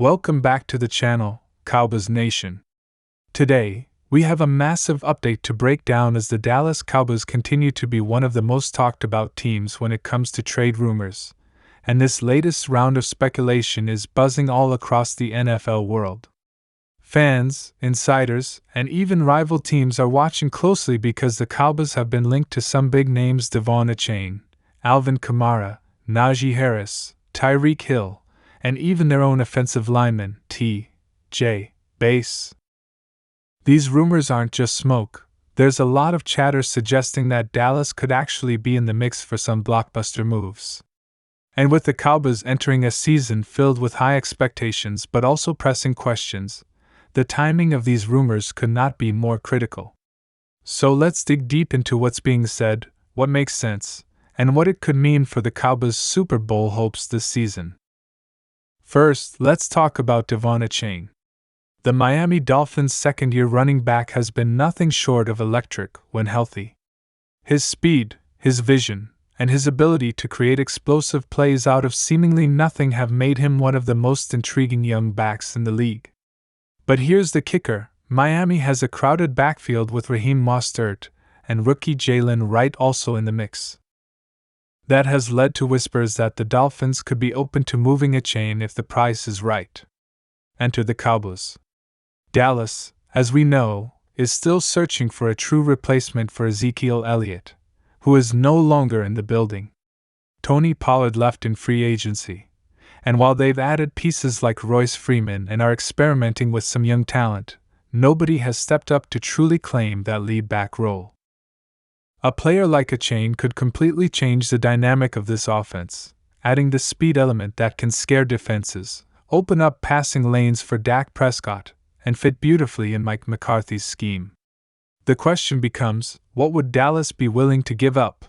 Welcome back to the channel, Cowboys Nation. Today, we have a massive update to break down as the Dallas Cowboys continue to be one of the most talked about teams when it comes to trade rumors, and this latest round of speculation is buzzing all across the NFL world. Fans, insiders, and even rival teams are watching closely because the Cowboys have been linked to some big names: Achane, Alvin Kamara, Najee Harris, Tyreek Hill, and even their own offensive lineman, T.J. Bass. These rumors aren't just smoke. There's a lot of chatter suggesting that Dallas could actually be in the mix for some blockbuster moves. And with the Cowboys entering a season filled with high expectations but also pressing questions, the timing of these rumors could not be more critical. So let's dig deep into what's being said, what makes sense, and what it could mean for the Cowboys' Super Bowl hopes this season. First, let's talk about Achane. The Miami Dolphins' second-year running back has been nothing short of electric when healthy. His speed, his vision, and his ability to create explosive plays out of seemingly nothing have made him one of the most intriguing young backs in the league. But here's the kicker: Miami has a crowded backfield with Raheem Mostert and rookie Jalen Wright also in the mix. That has led to whispers that the Dolphins could be open to moving Achane if the price is right. Enter the Cowboys. Dallas, as we know, is still searching for a true replacement for Ezekiel Elliott, who is no longer in the building. Tony Pollard left in free agency, and while they've added pieces like Royce Freeman and are experimenting with some young talent, nobody has stepped up to truly claim that lead back role. A player like Achane could completely change the dynamic of this offense, adding the speed element that can scare defenses, open up passing lanes for Dak Prescott, and fit beautifully in Mike McCarthy's scheme. The question becomes, what would Dallas be willing to give up?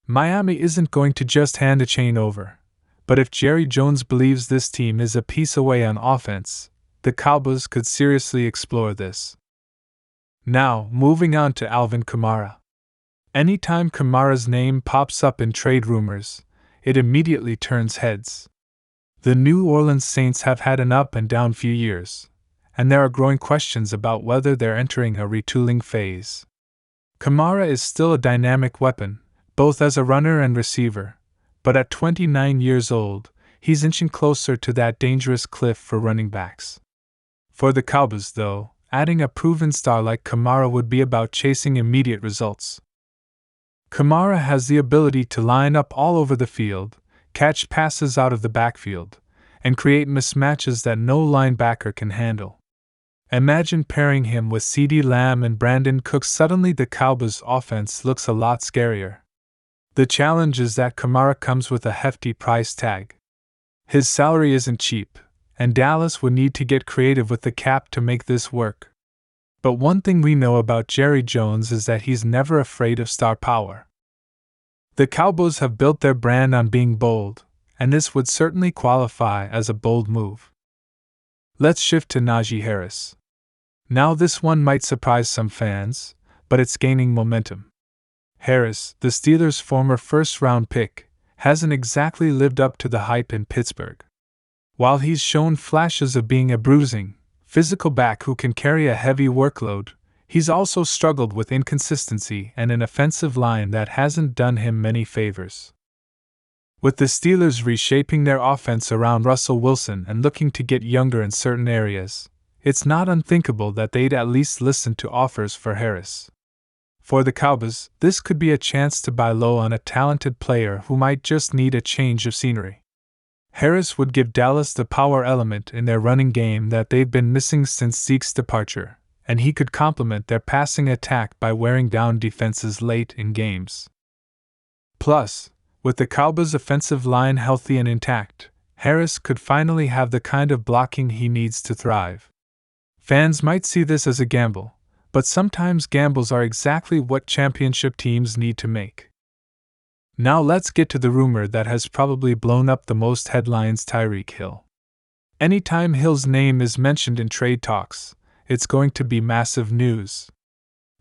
Miami isn't going to just hand Achane over, but if Jerry Jones believes this team is a piece away on offense, the Cowboys could seriously explore this. Now, moving on to Alvin Kamara. Anytime Kamara's name pops up in trade rumors, it immediately turns heads. The New Orleans Saints have had an up and down few years, and there are growing questions about whether they're entering a retooling phase. Kamara is still a dynamic weapon, both as a runner and receiver, but at 29 years old, he's inching closer to that dangerous cliff for running backs. For the Cowboys, though, adding a proven star like Kamara would be about chasing immediate results. Kamara has the ability to line up all over the field, catch passes out of the backfield, and create mismatches that no linebacker can handle. Imagine pairing him with CeeDee Lamb and Brandon Cooks. Suddenly the Cowboys' offense looks a lot scarier. The challenge is that Kamara comes with a hefty price tag. His salary isn't cheap, and Dallas would need to get creative with the cap to make this work. But one thing we know about Jerry Jones is that he's never afraid of star power. The Cowboys have built their brand on being bold, and this would certainly qualify as a bold move. Let's shift to Najee Harris. Now this one might surprise some fans, but it's gaining momentum. Harris, the Steelers' former first-round pick, hasn't exactly lived up to the hype in Pittsburgh. While he's shown flashes of being a bruising, physical back who can carry a heavy workload, he's also struggled with inconsistency and an offensive line that hasn't done him many favors. With the Steelers reshaping their offense around Russell Wilson and looking to get younger in certain areas, it's not unthinkable that they'd at least listen to offers for Harris. For the Cowboys, this could be a chance to buy low on a talented player who might just need a change of scenery. Harris would give Dallas the power element in their running game that they've been missing since Zeke's departure, and he could complement their passing attack by wearing down defenses late in games. Plus, with the Cowboys' offensive line healthy and intact, Harris could finally have the kind of blocking he needs to thrive. Fans might see this as a gamble, but sometimes gambles are exactly what championship teams need to make. Now let's get to the rumor that has probably blown up the most headlines: Tyreek Hill. Anytime Hill's name is mentioned in trade talks, it's going to be massive news.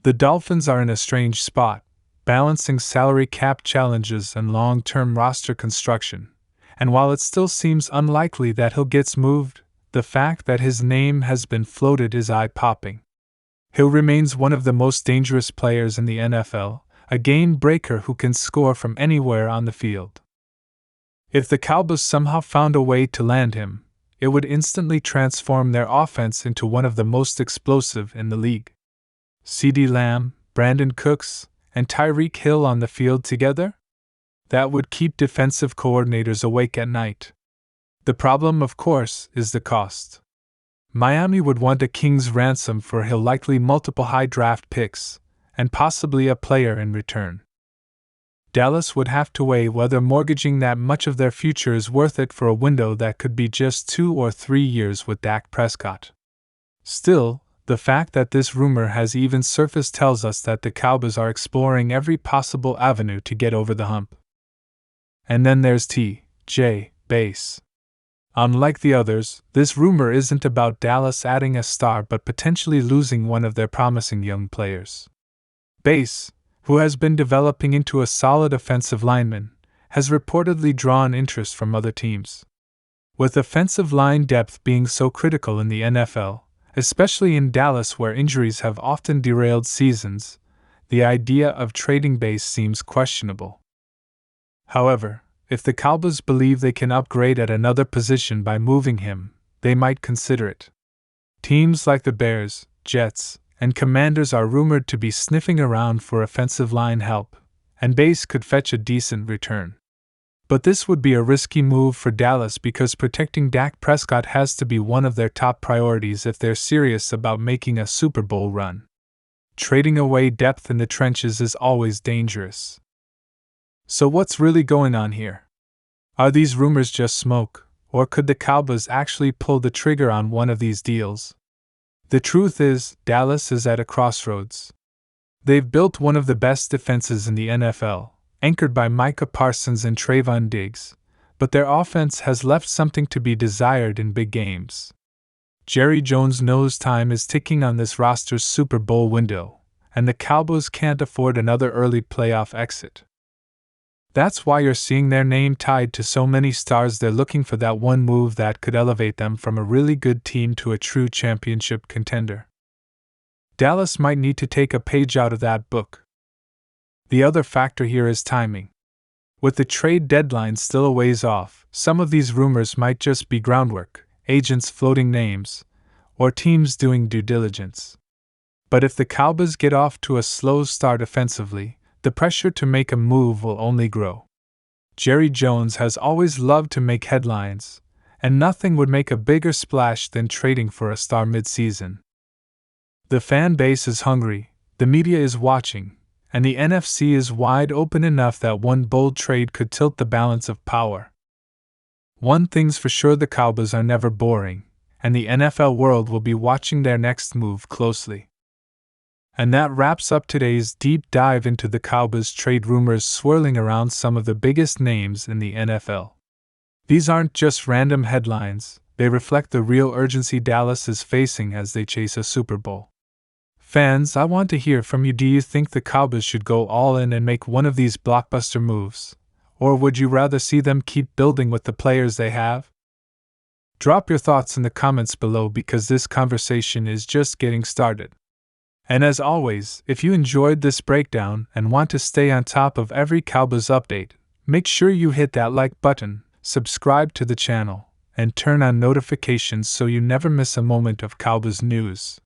The Dolphins are in a strange spot, balancing salary cap challenges and long-term roster construction, and while it still seems unlikely that Hill gets moved, the fact that his name has been floated is eye-popping. Hill remains one of the most dangerous players in the NFL, a game breaker who can score from anywhere on the field. If the Cowboys somehow found a way to land him, it would instantly transform their offense into one of the most explosive in the league. CeeDee Lamb, Brandon Cooks, and Tyreek Hill on the field together? That would keep defensive coordinators awake at night. The problem, of course, is the cost. Miami would want a king's ransom for Hill, likely multiple high draft picks, and possibly a player in return. Dallas would have to weigh whether mortgaging that much of their future is worth it for a window that could be just 2 or 3 years with Dak Prescott. Still, the fact that this rumor has even surfaced tells us that the Cowboys are exploring every possible avenue to get over the hump. And then there's T.J. Bass. Unlike the others, this rumor isn't about Dallas adding a star but potentially losing one of their promising young players. Bass, who has been developing into a solid offensive lineman, has reportedly drawn interest from other teams. With offensive line depth being so critical in the NFL, especially in Dallas where injuries have often derailed seasons, the idea of trading Bass seems questionable. However, if the Cowboys believe they can upgrade at another position by moving him, they might consider it. Teams like the Bears, Jets, and Commanders are rumored to be sniffing around for offensive line help, and Bass could fetch a decent return. But this would be a risky move for Dallas because protecting Dak Prescott has to be one of their top priorities if they're serious about making a Super Bowl run. Trading away depth in the trenches is always dangerous. So what's really going on here? Are these rumors just smoke, or could the Cowboys actually pull the trigger on one of these deals? The truth is, Dallas is at a crossroads. They've built one of the best defenses in the NFL, anchored by Micah Parsons and Trayvon Diggs, but their offense has left something to be desired in big games. Jerry Jones knows time is ticking on this roster's Super Bowl window, and the Cowboys can't afford another early playoff exit. That's why you're seeing their name tied to so many stars. They're looking for that one move that could elevate them from a really good team to a true championship contender. Dallas might need to take a page out of that book. The other factor here is timing. With the trade deadline still a ways off, some of these rumors might just be groundwork, agents floating names, or teams doing due diligence. But if the Cowboys get off to a slow start offensively, the pressure to make a move will only grow. Jerry Jones has always loved to make headlines, and nothing would make a bigger splash than trading for a star mid-season. The fan base is hungry, the media is watching, and the NFC is wide open enough that one bold trade could tilt the balance of power. One thing's for sure, the Cowboys are never boring, and the NFL world will be watching their next move closely. And that wraps up today's deep dive into the Cowboys trade rumors swirling around some of the biggest names in the NFL. These aren't just random headlines, they reflect the real urgency Dallas is facing as they chase a Super Bowl. Fans, I want to hear from you. Do you think the Cowboys should go all in and make one of these blockbuster moves? Or would you rather see them keep building with the players they have? Drop your thoughts in the comments below because this conversation is just getting started. And as always, if you enjoyed this breakdown and want to stay on top of every Cowboys update, make sure you hit that like button, subscribe to the channel, and turn on notifications so you never miss a moment of Cowboys news.